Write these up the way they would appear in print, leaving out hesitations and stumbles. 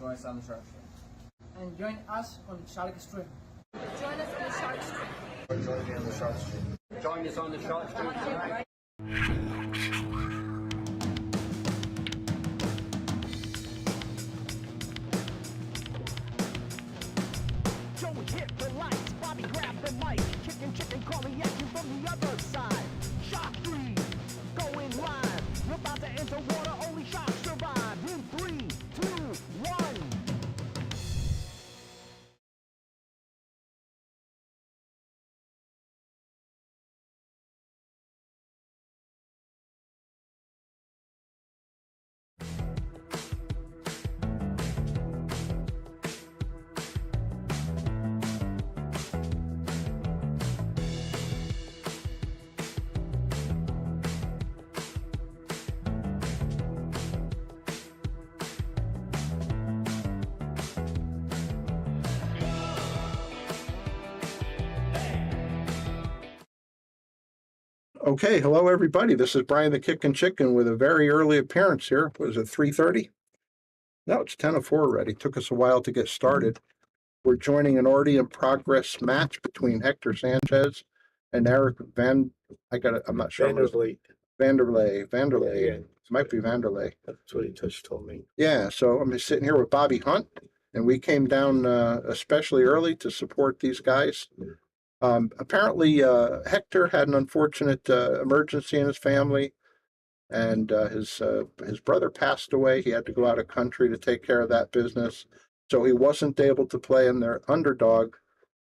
Join us on the Shark Stream. And join us on Shark Stream. Join us on the Shark Stream. Join me on the Shark Stream. Join us on the Shark Stream tonight. Joey hit the lights, Bobby grabbed the mic. Chicken, calling action from the other side. Shark 3, going live. We're about to enter water, only sharks survive. In 3, 2, 1. Okay, hello everybody. This is Brian the Kickin' Chicken with a very early appearance here. Was it 3:30? No, it's 10:04 already. Took us a while to get started. We're joining an already in progress match between Hector Sanchez and Eric I'm not sure. Vandervliet. Vandervliet. Yeah. It might be Vanderlei. That's what he just told me. Yeah, so I'm just sitting here with Bobby Hunt, and we came down especially early to support these guys. Apparently, Hector had an unfortunate emergency in his family, and his brother passed away. He had to go out of country to take care of that business, so he wasn't able to play in their Underdog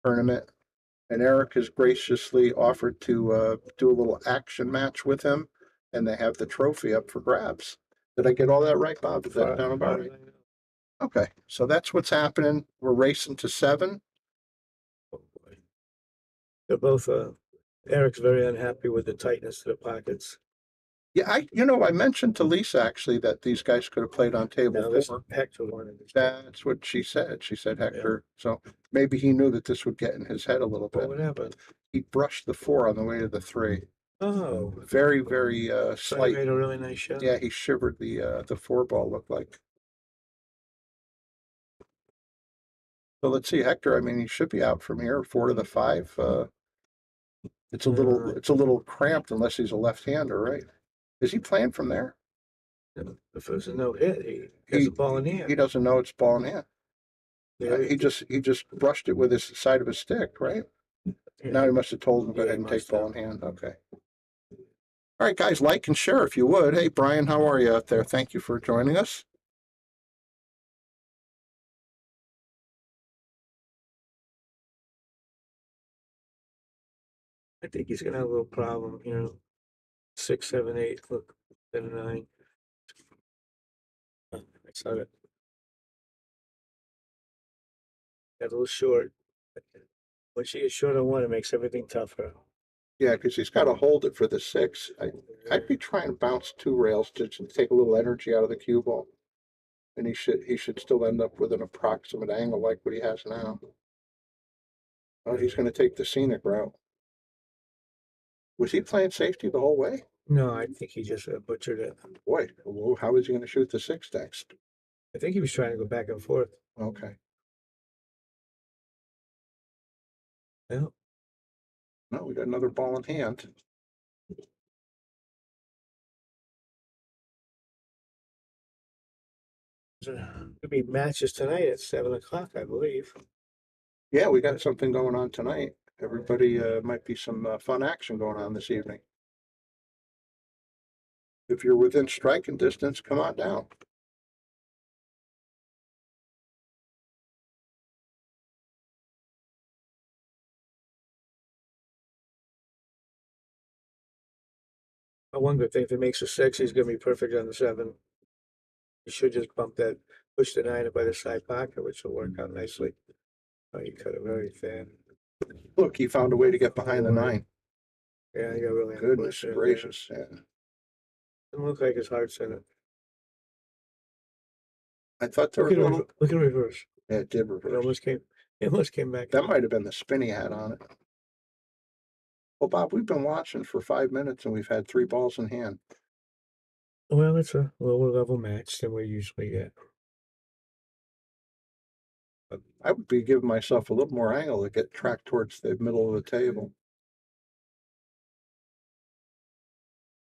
tournament. And Eric has graciously offered to do a little action match with him, and they have the trophy up for grabs. Did I get all that right, Bob? Is that sound about right? Okay, so that's what's happening. We're racing to 7. They're both, Eric's very unhappy with the tightness of the pockets. Yeah, I mentioned to Lisa actually that these guys could have played on table Now, this 4. Hector wanted to. That's what she said. She said Hector. So maybe he knew that this would get in his head a little But bit. what happened? He brushed the 4 on the way to the 3. Oh. Very, very So he slight. made a really nice shot. Yeah, he shivered the 4 ball looked like. So let's see, Hector. I mean, he should be out from here 4 to the 5. It's a little cramped unless he's a left-hander, right? Is he playing from there? If it was a no hit, he has the ball in the He hand. doesn't know it's ball in hand. Yeah, He just brushed it with his side of his stick, right? Now he must have told him go ahead and take ball in hand. Okay. All right, guys, like and share if you would. Hey, Brian, how are you out there? Thank you for joining us. I think he's gonna have a little problem, 6, 7, 8, look, 10, 9. I saw it. Got a little short. When she gets short on 1, it makes everything tougher. Yeah, because he's got to hold it for the 6. I'd be trying to bounce 2 rails to take a little energy out of the cue ball. And he should still end up with an approximate angle like what he has now. Oh, he's going to take the scenic route. Was he playing safety the whole way? No, I think he just butchered it. Boy, how is he going to shoot the 6 next? I think he was trying to go back and forth. Okay. Yeah. No, we got another ball in hand. There'll be matches tonight at 7 o'clock, I believe. Yeah, we got something going on tonight. Everybody, might be some fun action going on this evening. If you're within striking distance, come on down. One good thing, if he makes a 6, he's gonna be perfect on the 7. He should just push the 9 up by the side pocket, which will work out nicely. Oh, you cut it very thin. Look, he found a way to get behind the 9. Yeah, you got really Goodness gracious, yeah. Doesn't look like his heart's in it. I thought there was a little. Look at the reverse. Yeah, it did It reverse. almost came back. That might have been the spin he had on it. Well, Bob, we've been watching for 5 minutes and we've had 3 balls in hand. Well, it's a lower level match than we usually get. I would be giving myself a little more angle to get tracked towards the middle of the table.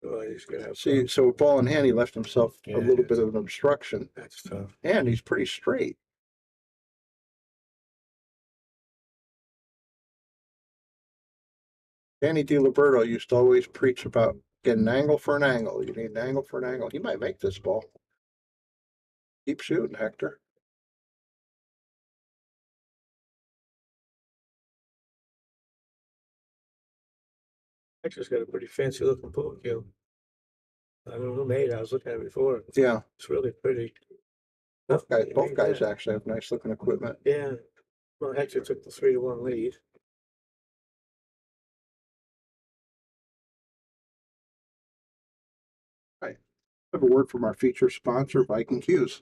Oh, he's gonna have See, so with ball in hand, he left himself a Yeah, little yeah. bit of an obstruction, That's tough. and he's pretty straight. Danny DiLiberto used to always preach about getting an angle for an angle. You need an angle for an angle. He might make this ball. Keep shooting, Hector. Hector's got a pretty fancy looking pool cue. I don't know who made it. I was looking at it before. Yeah, It's really pretty. both Yeah, guys yeah. actually have nice looking equipment. Yeah. Well, Hector took the 3-1 lead. I have a word from our feature sponsor, Viking Cues.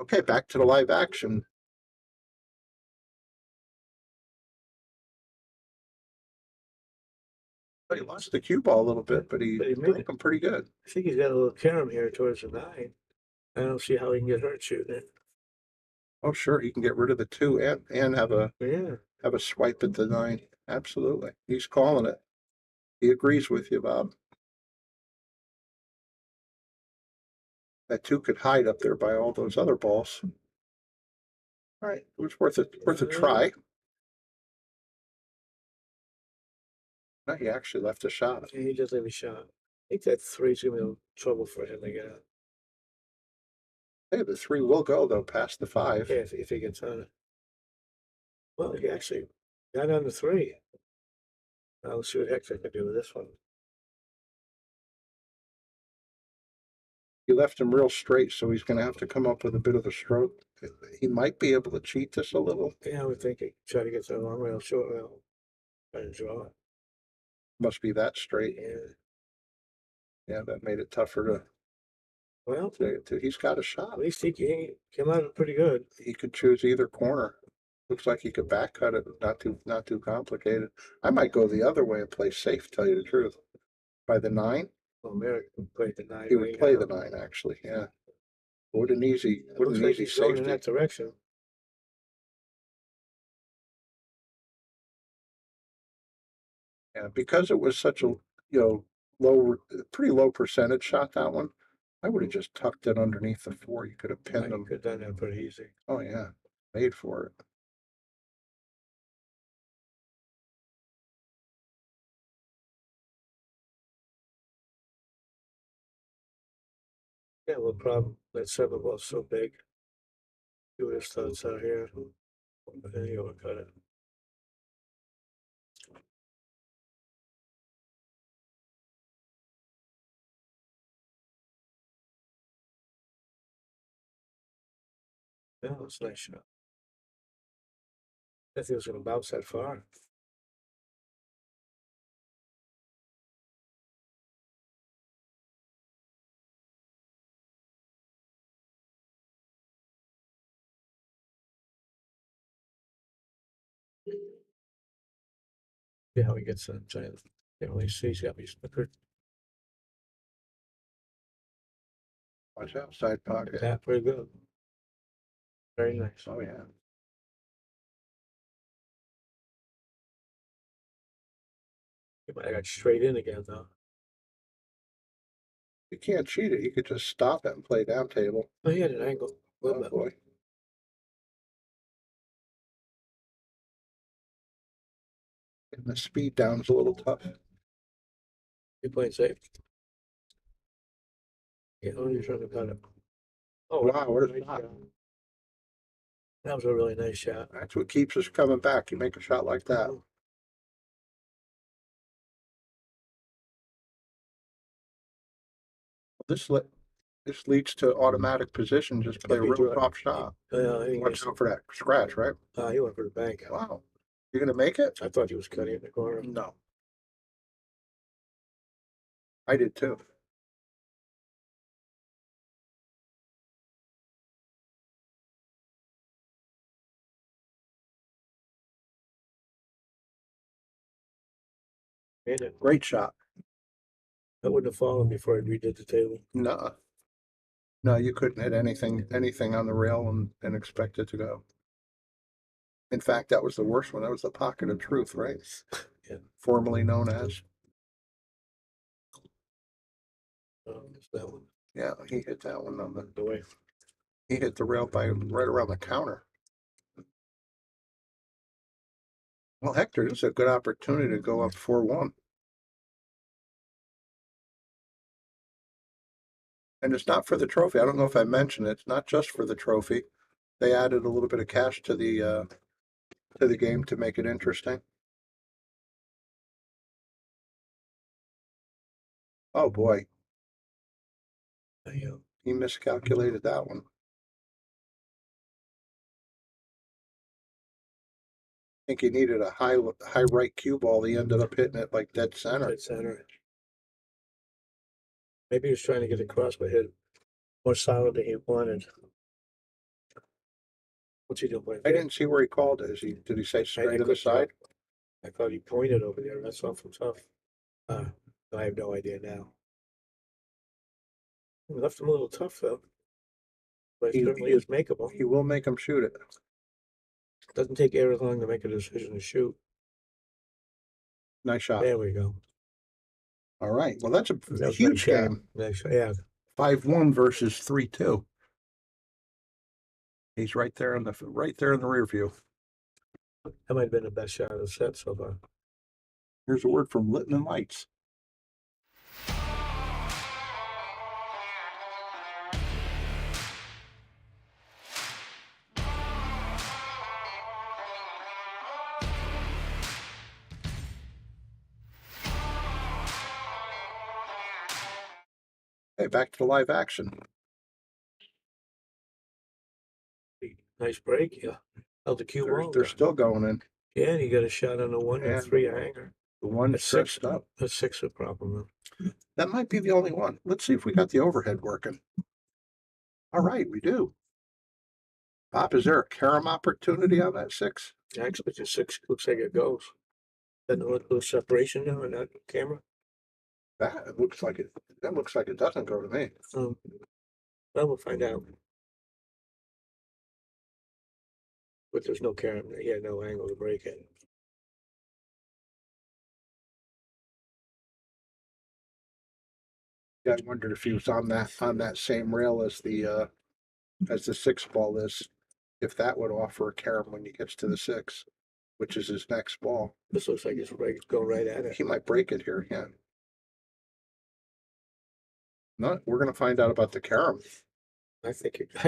Okay, back to the live action. But he lost the cue ball a little bit, but he But he made broke him pretty good. I think he's got a little carom here towards the 9. I don't see how he can get hurt shooting it. Oh, sure, he can get rid of the 2 and have Yeah. a swipe at the 9. Absolutely, he's calling it. He agrees with you, Bob. That 2 could hide up there by all those other balls. All right, it was worth a try. No, he actually left a shot. Yeah, he does leave a shot. I think that 3's gonna be a little trouble for him to get out. Hey, the 3 will go though past the 5. Yeah, if he gets on it. Well, he actually got on the 3. Now let's see what Hector can do with this one. He left him real straight, so he's going to have to come up with a bit of a stroke. He might be able to cheat this a little. Yeah, I would think he try to get to the long rail, short rail, try to draw it. Must be that straight. Yeah. Yeah, that made it tougher to. Well, He's got a shot. at least he came out pretty good. He could choose either corner. Looks like he could back cut it. Not too complicated. I might go the other way and play safe. Tell you the truth. By the 9, Well, Merrick played the 9. he would play the 9 actually. Yeah. What an easy Looks like he's going in safety. that direction. Yeah, because it was such a pretty low percentage shot, that one. I would have just tucked it underneath the 4. You could have pinned You them. could have done that pretty easy. Oh yeah, made for it. Yeah, well, problem that 7 ball's so big. See what his thoughts are here. Then you overcut it. Yeah, that's a nice shot. I think it was gonna bounce that far. See how he gets in. Can't really see. He's got me snookered. Watch out, side pocket. Yeah, pretty good. Very nice. Oh yeah. He might have got straight in again though. You can't cheat it. You could just stop it and play down table. Oh, he had an angle. Oh boy. And the speed down's a little tough. He playing safe. Yeah, oh, he's trying to cut it. Oh, Wow, what a nice shot. That was a really nice shot. That's what keeps us coming back. You make a shot like that. this leads to automatic position. Just play a If he real draw- top shot. He Watch just, out for that scratch, right? he went for the bank. Wow. You're gonna make it? I thought he was cutting it in the corner. No. I did too. Made it. Great shot. I wouldn't have fallen before I redid the table. No. No, you couldn't hit anything on the rail and expect it to go. In fact, that was the worst one. That was the pocket of truth, right? Yeah. Formerly known as. It's that one. Yeah, he hit that one on The way. he hit the rail by right around the counter. Well, Hector, this is a good opportunity to go up 4-1. And it's not for the trophy. I don't know if I mentioned it. It's not just for the trophy. They added a little bit of cash to the game to make it interesting. Oh boy, he miscalculated that one. I think he needed a high right cue ball. He ended up hitting it like dead center. Dead center. Maybe he was trying to get across, but hit more solid than he wanted. What's he doing? I didn't see where he called it. Did he say straight to the side? I thought he pointed over there. That's awful tough. I have no idea now. We left him a little tough though. But it certainly is makeable. He will make him shoot it. Doesn't take Eric long to make a decision to shoot. Nice shot. There we go. All right. Well, that's a Nice huge shot. game. Nice, yeah. 5-1 versus 3-2. He's right there in the rear view. That might have been the best shot of the set so far. Here's a word from Litton and Lights. Okay, back to the live action. Nice break, yeah. Held the cue ball. They're still going in. Yeah, and he got a shot on the 1 and Yeah. 3 hanger. The one That's stretched six. up. That's 6 a problem though. That might be the only one. Let's see if we got the overhead working. All right, we do. Bob, is there a carom opportunity on that 6? Actually, the 6 looks like it goes. Doesn't look a little separation now in that camera. That looks like it doesn't go to me. Well, we'll find out. But there's no camera. Yeah, no angle to break it. Yeah, I wondered if he was on that same rail as the 6 ball is, if that would offer a carom when he gets to the 6, which is his next ball. This looks like it's going right at it. He might break it here, yeah. No, we're gonna find out about the carom. I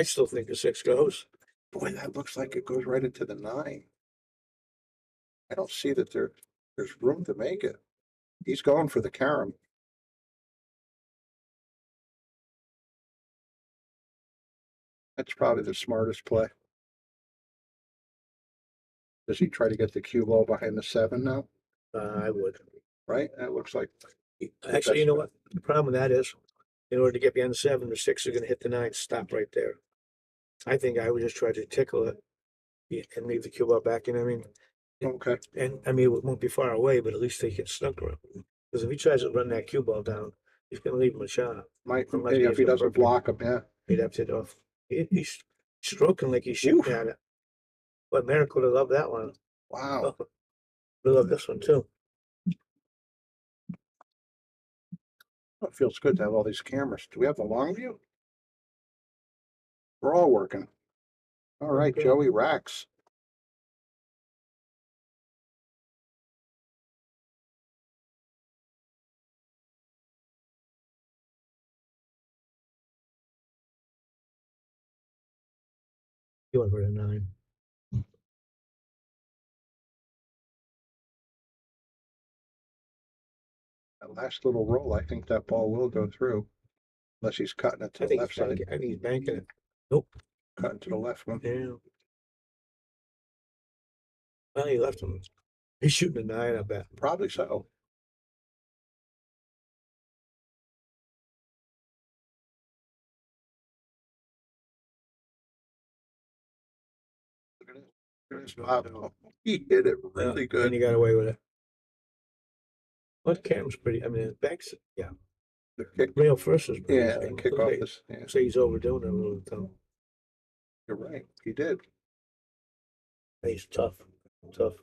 still think the 6 goes. Boy, that looks like it goes right into the 9. I don't see that there's room to make it. He's going for the carom. That's probably the smartest play. Does he try to get the cue ball behind the 7 now? I would. Right? That looks like. Actually, you know what? The problem with that is, in order to get behind the 7, the 6 are going to hit the 9, stop right there. I think I would just try to tickle it and leave the cue ball back. You know what I mean? Okay. And I mean, it won't be far away, but at least they get stuck around. Because if he tries to run that cue ball down, he's going to leave him a shot. If he doesn't block him, yeah. He'd have to hit off. He's stroking like he's shooting at it. But Merrick would have loved that one. Wow. Would love this one too. It feels good to have all these cameras. Do we have the long view? We're all working. All right, Okay. Joey Racks. He went for the 9. That last little roll, I think that ball will go through. unless he's cutting it to I the think left he's trying side. to get, I think he's banking it. Nope. Cutting to the left one. Yeah. Well, he left him. He's shooting a 9, I bet. Probably so. Look at it. Look at this pop. Oh, he hit it really And good. he got away with it. Well, the camera's pretty, I mean, the back's, yeah. The kick, Rail first is pretty. yeah, the kickoff is, yeah, Say he's overdoing it a little, though. you're right. He did. He's tough, tough.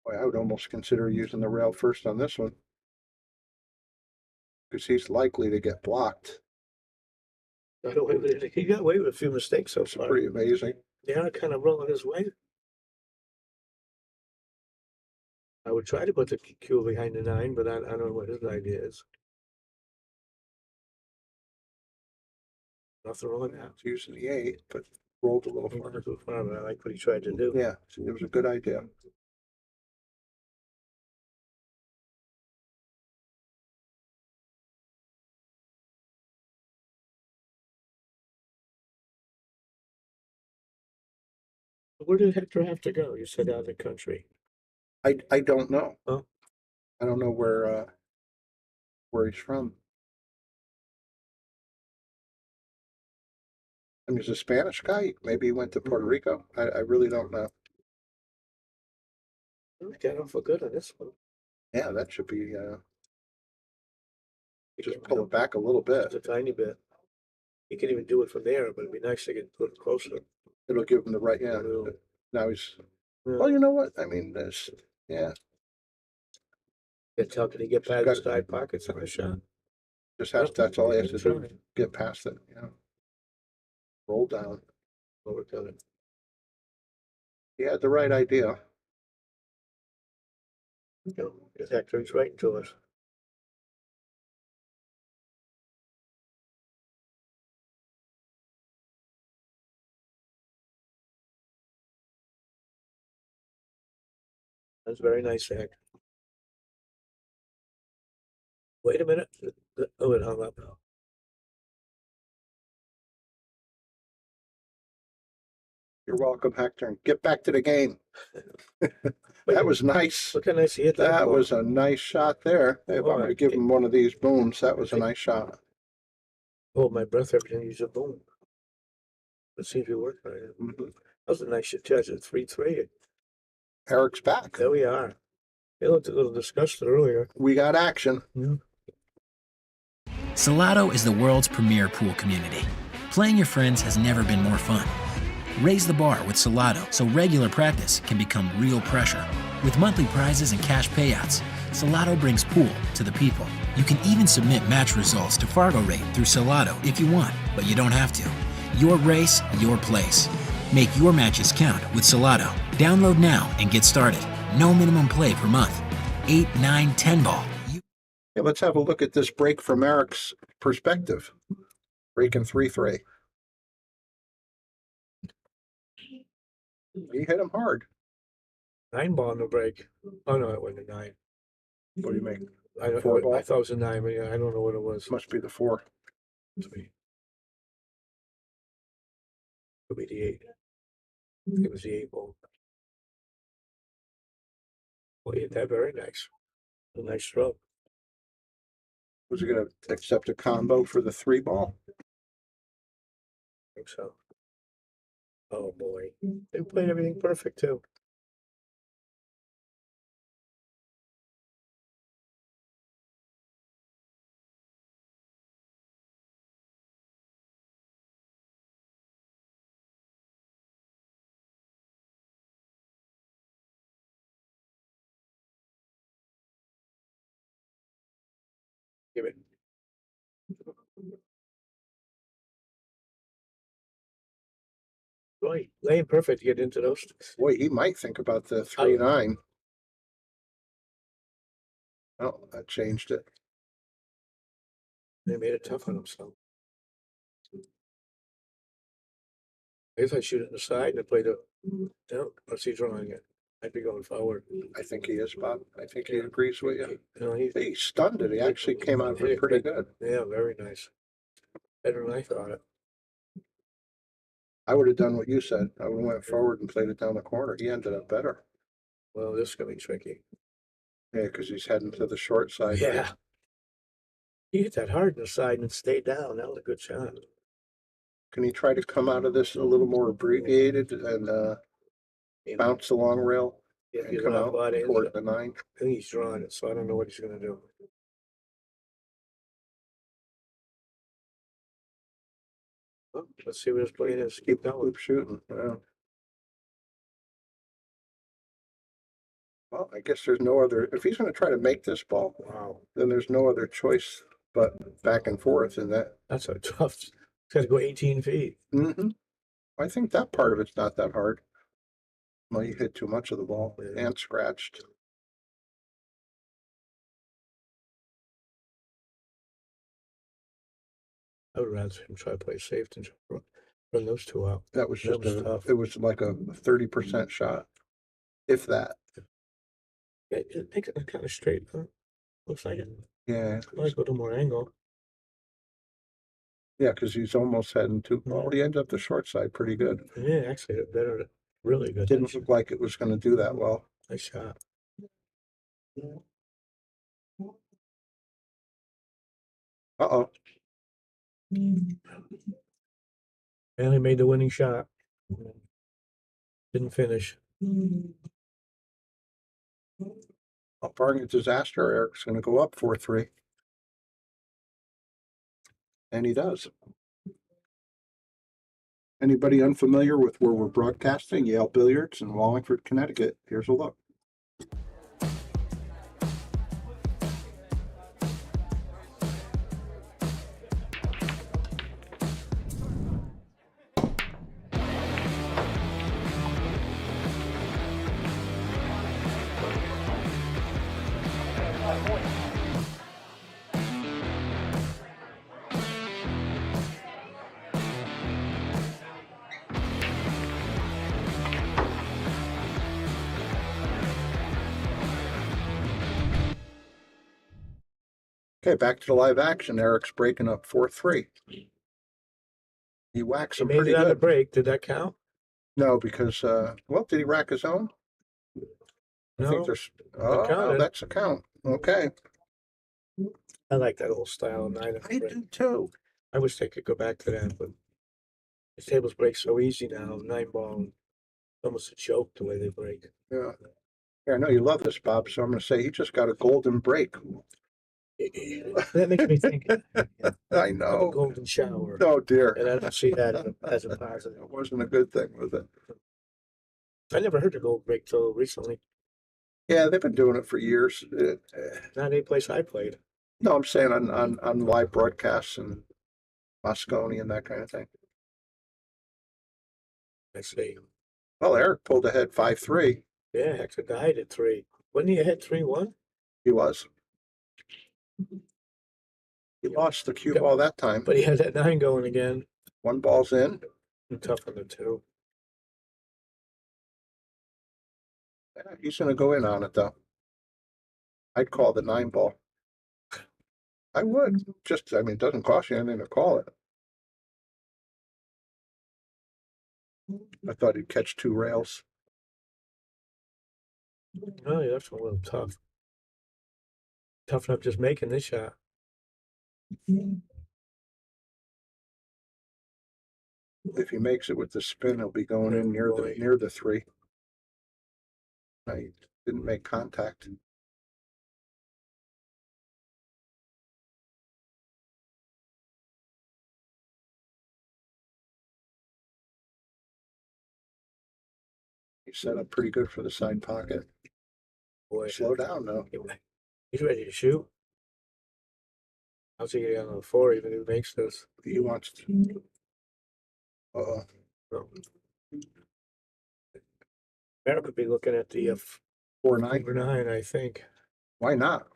Boy, I would almost consider using the rail first on this one. Because he's likely to get blocked. Got away with it. He got away with a few mistakes so It's far. pretty amazing. They are kind of rolling his way. I would try to put the Q behind the 9, but I don't know what his idea is. Nothing wrong with that. It's using the 8, but rolled a little farther. Too far, but I like what he tried to do. Yeah, it was a good idea. Where did Hector have to go? You said out of the country. I don't know. Oh. I don't know where he's from. I mean, he's a Spanish guy. Maybe he went to Puerto Rico. I really don't know. Got off for good on this one. Yeah, that should be just Again, pull it back a little bit. just a tiny bit. You can even do it from there, but it'd be nice to get a little closer. It'll give him the right, yeah. It'll- Now he's, Yeah. well, you know what? I mean, there's, yeah, It's how can he get past the side pockets on a shot? just has, that's all he has to do, Try. get past it, yeah. Roll down. Overcome it. He had the right idea. It's Hector, he's right to us. That's very nice, Hector. Wait a minute. Oh, it hung up. You're welcome, Hector. And get back to the game. That was nice. Look how nice he hit that. That ball. was a nice shot there. If I'm Oh, going to give him one of these booms, that was a nice shot. Hold my breath every time you use a boom. It seems to be working right. Mhm. That was a nice shot. It's 3-3. Eric's back. There we are. He looked a little disgusted earlier. We got action. Salado is the world's premier pool community. Playing your friends has never been more fun. Raise the bar with Salado so regular practice can become real pressure. With monthly prizes and cash payouts, Salado brings pool to the people. You can even submit match results to Fargo Rate through Salado if you want, but you don't have to. Your race, your place. Make your matches count with Salado. Download now and get started. No minimum play per month. 8, 9, 10 ball. Yeah, let's have a look at this break from Eric's perspective. Breaking 3-3. He hit him hard. 9 ball in the break. Oh no, it wasn't a 9. What do you make? I don't. 4 ball? I thought it was a 9, but yeah, I don't know what it was. Must be the 4. Could be the 8. It was the 8 ball. Well, he hit that very nice. A nice stroke. Was he going to accept a combo for the 3 ball? I think so. Oh boy. They played everything perfect too. Give it. Right, laying perfect to get into those. Boy, he might think about the 3-9. Oh, that changed it. They made it tough on himself. I guess I shoot it in the side and I play the. No, what's he drawing it? I'd be going forward. I think he is, Bob. I think he agrees with you. You know, He stunned it. He actually came out of it pretty good. Yeah, very nice. Better than I thought it. I would have done what you said. I would have went forward and played it down the corner. He ended up better. Well, this is gonna be tricky. Yeah, because he's heading to the short side. Right? Yeah. He hit that hard in the side and stayed down. That was a good shot. Can he try to come out of this a little more abbreviated and bounce the long rail If and he's come off out body, toward the 9? I think he's drawing it, so I don't know what he's gonna do. Well, let's see what his plan is. Keep going. Keep shooting. Yeah. Well, I guess there's no other. If he's going to try to make this ball, Wow, then there's no other choice but back and forth. And that. that's a tough. It's got to go 18 feet. Mm-hmm. I think that part of it's not that hard. Well, you hit too much of the ball and scratched. I would rather him try to play safe than run those two out. That was just tough. It was like a 30% shot, if that. Yeah, it makes it kind of straight. Huh? Looks like it. Yeah. Might go to more angle. Yeah, because he's almost heading to. Well, he ended up the short side pretty good. Yeah, actually, better. Really good. Didn't look like it was going to do that well. Nice shot. Uh-oh. Barely made the winning shot. Didn't finish. Barring a disaster, Eric's going to go up 4-3. And he does. Anybody unfamiliar with where we're broadcasting? Yale Billiards in Wallingford, Connecticut. Here's a look. Okay, back to the live action. Eric's breaking up 4-3. He whacks He him made pretty it on the good. break. Did that count? No, because well, did he rack his own? I think No. there's. That Oh, counted. that's a count. Okay. I like that old style of 9 I do too. I wish they could go back to that, but the tables break so easy now. 9-ball, it's almost a joke the way they break. Yeah. Yeah, I know you love this, Bob. So I'm going to say he just got a golden break. That makes me think I of a know. golden shower, Oh dear. and I don't see that as a positive. It wasn't a good thing, was it? I never heard of gold break till recently. Yeah, they've been doing it for years. Not any place I played. No, I'm saying on live broadcasts and Moscone and that kind of thing. I see. Well, Eric pulled ahead 5-3. Yeah, Hector died at 3. Wasn't he ahead 3-1? He was. He lost the cue ball that time. But he had that 9 going again. One ball's in. Tough on the 2. Yeah, he's going to go in on it, though. I'd call the 9 ball. I would. Just, I mean, it doesn't cost you anything to call it. I thought he'd catch 2 rails. Oh, yeah, that's a little tough. Tough enough just making this shot. If he makes it with the spin, he'll be going in near the 3. I didn't make contact. He set up pretty good for the side pocket. Boy, Slow down, though. He's ready to shoot. How's he getting on the 4 even if he makes this? He wants to. Uh-oh. No. Merrill could be looking at the 4-9. 4-9, I think. Why not?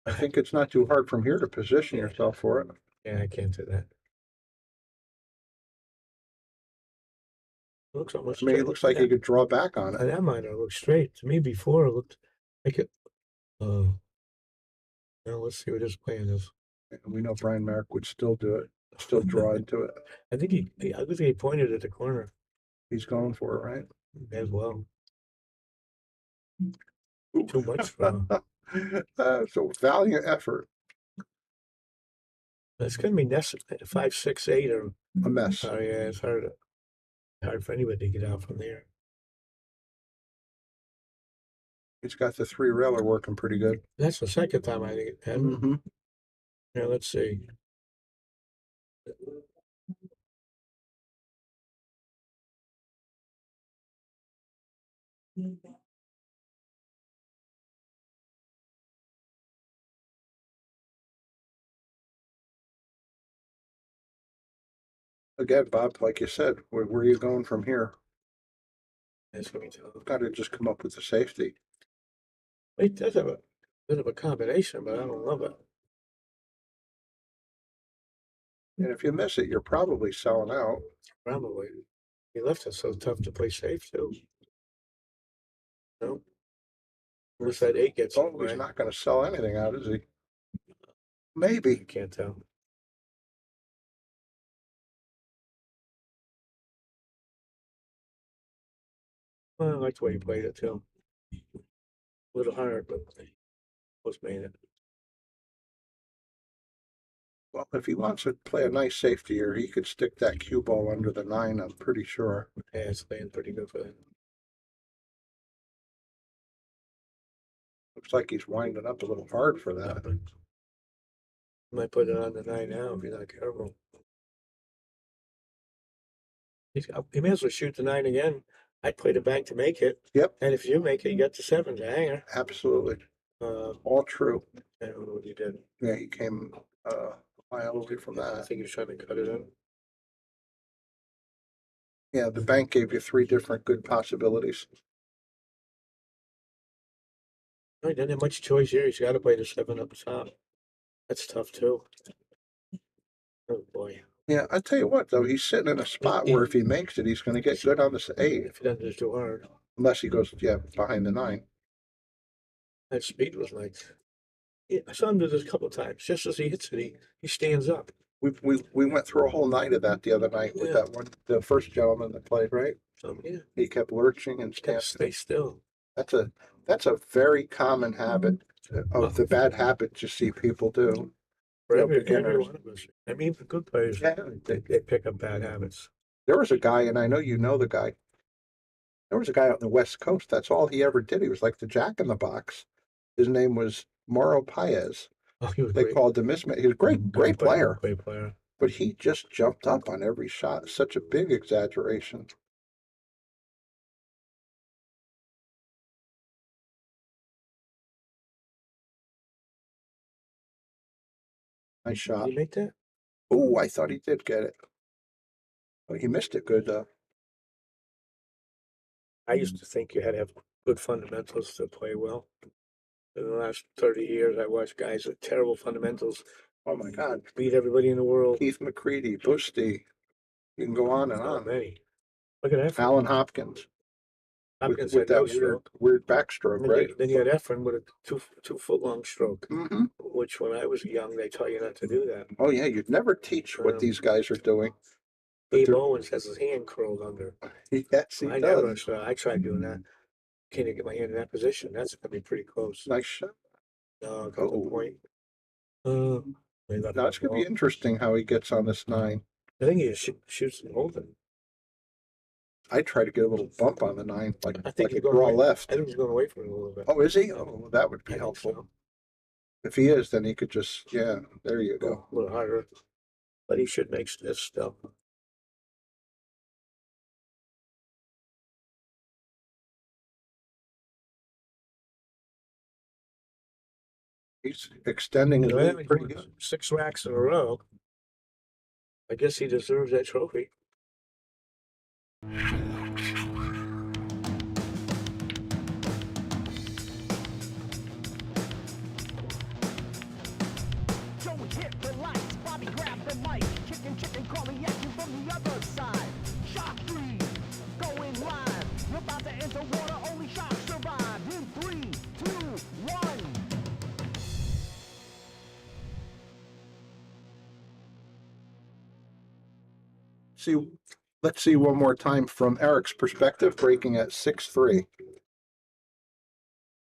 I think it's not too hard from here to position yourself for it. Yeah, I can't do that. Looks almost I mean, it straight. looks like he could draw back on it. That might have looked straight. To me before it looked like it. Now let's see what his plan is. And we know Brian Merrick would still do it, still draw into it. I think he pointed at the corner He's going for it, right? as well. Too much for him. So valiant effort, It's gonna be necessary 5, 6, 8 or a mess. oh yeah, it's hard for anybody to get out from there. He's got the 3-railer working pretty good. That's the second time I think it happened. Mm-hmm. Yeah, let's see. Again, Bob, like you said, where are you going from here? It's gonna be tough. Got to just come up with the safety. It does have a bit of a combination, but I don't love it. And if you miss it, you're probably selling out. Probably. He left it so tough to play safe too. No. Unless that 8 gets in Oh, the he's way. not going to sell anything out, is he? Maybe. You can't tell. Well, I like the way he played it too. A little hard, but he almost made it. Well, if he wants to play a nice safety here, he could stick that cue ball under the 9, I'm pretty sure. Yeah, it's playing pretty good for that. Looks like he's winding up a little hard for that. Might put it on the 9 now if you're not careful. He may as well shoot the 9 again. I'd play the bank to make it. Yep, And if you make it, you got the 7 to hanger. absolutely. Uh, All true. I don't know what he did. Yeah, he came a mile away from I that. think he was trying to cut it in. Yeah, the bank gave you 3 different good possibilities. No, he didn't have much choice here. He's got to play the 7 up top. That's tough too. Oh boy. Yeah, I tell you what, though, he's sitting in a spot where if he makes it, he's going to get good on this 8. If he doesn't, it's too hard. Unless he goes, yeah, behind the 9. That speed was like. Yeah, I saw him do this a couple of times. Just as he hits it, he stands up. We went through a whole night of that the other night with Yeah. that one, the first gentleman that played, right? So yeah, He kept lurching and can't standing. stay still. That's a very common habit of the bad habits you see people do. For Yeah, every beginners. one of us. I mean, even good players, Yeah, they pick up bad habits. there was a guy, and I know you know the guy. There was a guy out on the West Coast. That's all he ever did. He was like the Jack in the Box. His name was Mauro Paez. Oh, he was They great. called him mismatch. He was a great player, Great player. but he just jumped up on every shot. Such a big exaggeration. Nice shot. Did he make that? Oh, I thought he did get it. But he missed it good, though. I used to think you had to have good fundamentals to play well. In the last 30 years, I watched guys with terrible fundamentals Oh, my God. beat everybody in the world. Keith McCready, Boosty. You can go on and Not on. many. Look at that. Alan Hopkins. Hopkins with had no that stroke. weird backstroke, And right? then you had Efren with a two foot long stroke, Mm-hmm. which when I was young, they taught you not to do that. Oh, yeah, you'd never teach what these guys are doing. But Abe they're- Owens has his hand curled under. Yes, he I never, does. I tried doing that. Can't get my hand in that position. That's gonna be pretty close. Nice shot. No, got the Oh. point. They left Now, it's the going to be ball. interesting how he gets on this 9. I think he shoots and holds it. I try to get a little bump on the 9, like I think a he's going draw away. left. I think he's going away from it a little bit. Oh, is he? Oh, that would be I think helpful. so. If he is, then he could just, yeah, there you go. A little harder, but he should make this still. He's extending his lead pretty good. 6 racks in a row. I guess he deserves that trophy. Joey hit the lights, Bobby grabbed the mic, chicken, calling at you from the other side. Shot 3, enter water, only sharks survive. In 3, 2, 1. Let's see one more time from Eric's perspective, breaking at 6-3.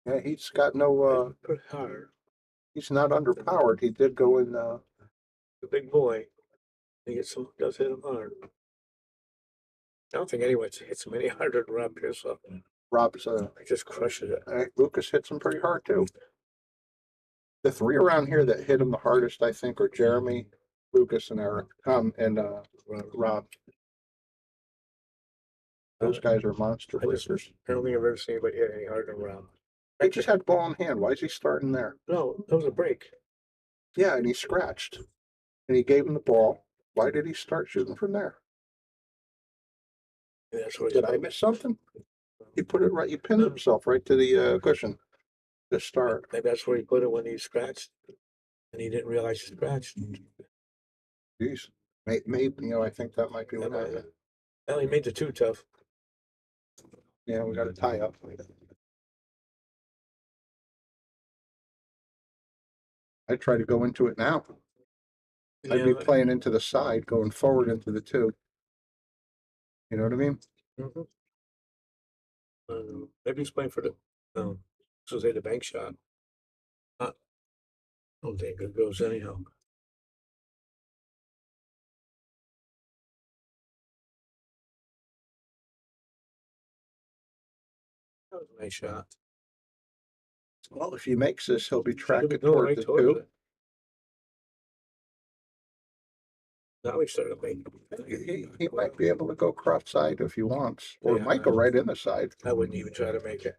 Yeah, he's got no, Pretty hard. he's not underpowered. He did go in, The big boy. Does hit him hard. I don't think anyone hits him any harder than Rob Pearsall. Rob's, He just crushes it. Lucas hits him pretty hard too. The three around here that hit him the hardest, I think, are Jeremy, Lucas, and Eric, and Rob. Those guys are monster I don't blitzers. think I've ever seen anybody hit any harder than Rob. He just had ball in hand. Why is he starting there? No, that was a break. Yeah, and he scratched. And he gave him the ball. Why did he start shooting from there? And that's what Did I miss something? He put it right, he pinned himself right to the cushion to start. Maybe that's where he put it when he scratched. And he didn't realize he scratched. Jeez. Maybe, I think that might be what happened. Well, he made the two tough. Yeah, we got a tie up. I'd try to go into it now. I'd be playing into the side, going forward into the two. You know what I mean? Mhm. Maybe he's playing for the, so say the bank shot. I don't think it goes anyhow. That was a nice shot. Well, if he makes this, he'll be He'll be tracking going toward right the towards two. it. Now he started making. He might be able to go cross side if he wants, or Yeah. might go right in the side. I wouldn't even try to make it.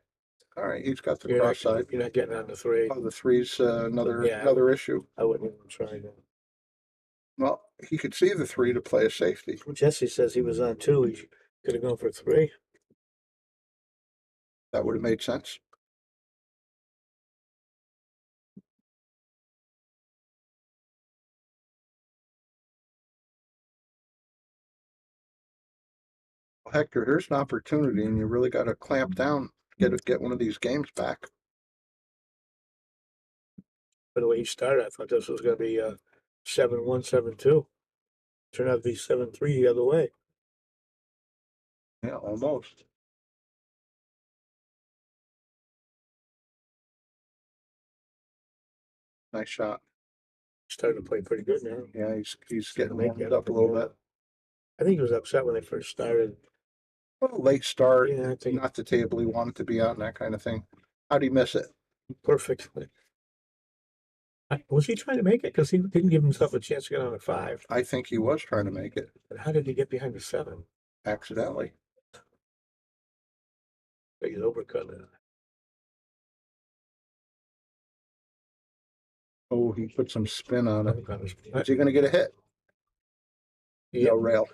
All right, he's got the You're cross not, side. you're not getting on the three. Oh, the three's another Yeah. another issue. I wouldn't even try that. Well, he could see the three to play a safety. Jesse says he was on two. He could have gone for three. That would have made sense. Well, Hector, here's an opportunity, and you really got to clamp down, get one of these games back. By the way he started, I thought this was going to be 7-1, 7-2. Turned out to be 7-3 the other way. Yeah, almost. Nice shot. Starting to play pretty good now. Yeah, he's getting Make warmed it up a little bit. I think he was upset when they first started. Well, late start, Yeah, I think not the table he wanted to be on, that kind of thing. How'd he miss it? perfectly. Was he trying to make it? Because he didn't give himself a chance to get on a 5. I think he was trying to make it But how did he get behind the 7? accidentally. Like he's overcut it. Oh, he put some spin on it. Overcut Is it. he going to get a hit? Yeah. No rail.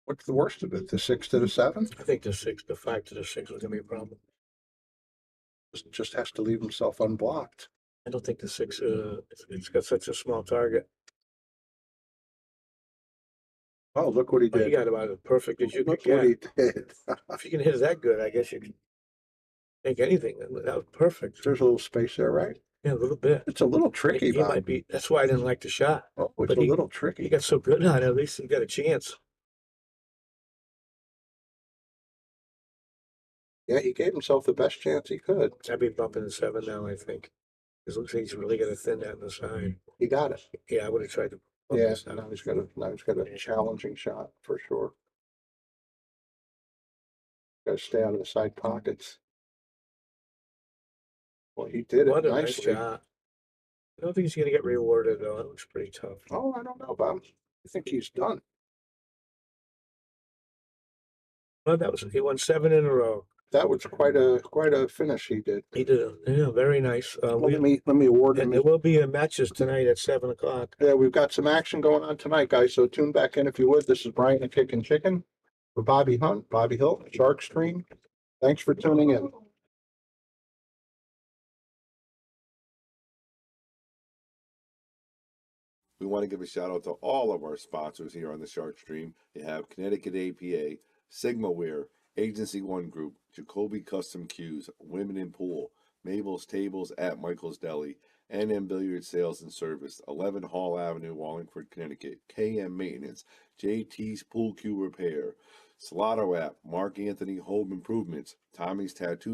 What's the worst of it? The 6 to the 7? I think the 5 to the 6 was going to be a problem. Just has to leave himself unblocked. I don't think the 6, it's got such a small target. Oh, look what he But he did. got about as perfect as you could Look what he get. did. If you can hit it that good, I guess you can make anything. That was perfect. There's a little space there, right? Yeah, a little bit. It's a little tricky, He Bob. might be. That's why I didn't like the shot. Oh, it's but a he- little He tricky. got so good on it. At least he got a chance. Yeah, he gave himself the best chance he could. I'd be bumping the 7 now, I think. Because it looks like he's really got to thin that on the side. He got it. Yeah, I would have tried to bump Yeah, this out. now he's got a challenging shot for sure. Got to stay out of the side pockets. Well, he did What it a nice nicely. shot. I don't think he's going to get rewarded, though. It looks pretty tough. Oh, I don't know, Bob. I think he's done. Well, he won 7 in a row. That was quite a finish he did. He did it. Yeah, very nice. Let me award him. And there will be matches tonight at 7 o'clock. Yeah, we've got some action going on tonight, guys. So tune back in if you would. This is Brian the Kickin' Chicken for Bobby Hunt, Bobby Hill, Shark Stream. Thanks for tuning in. We want to give a shout out to all of our sponsors here on the Shark Stream. You have Connecticut APA, Sigma Wear, Agency One Group, Jacoby Custom Cues, Women in Pool, Mabel's Tables at Michael's Deli, NM Billiard Sales and Service, 11 Hall Avenue, Wallingford, Connecticut, KM Maintenance, JT's Pool Cue Repair, Salado app, Mark Anthony Home Improvements, Tommy's Tattoo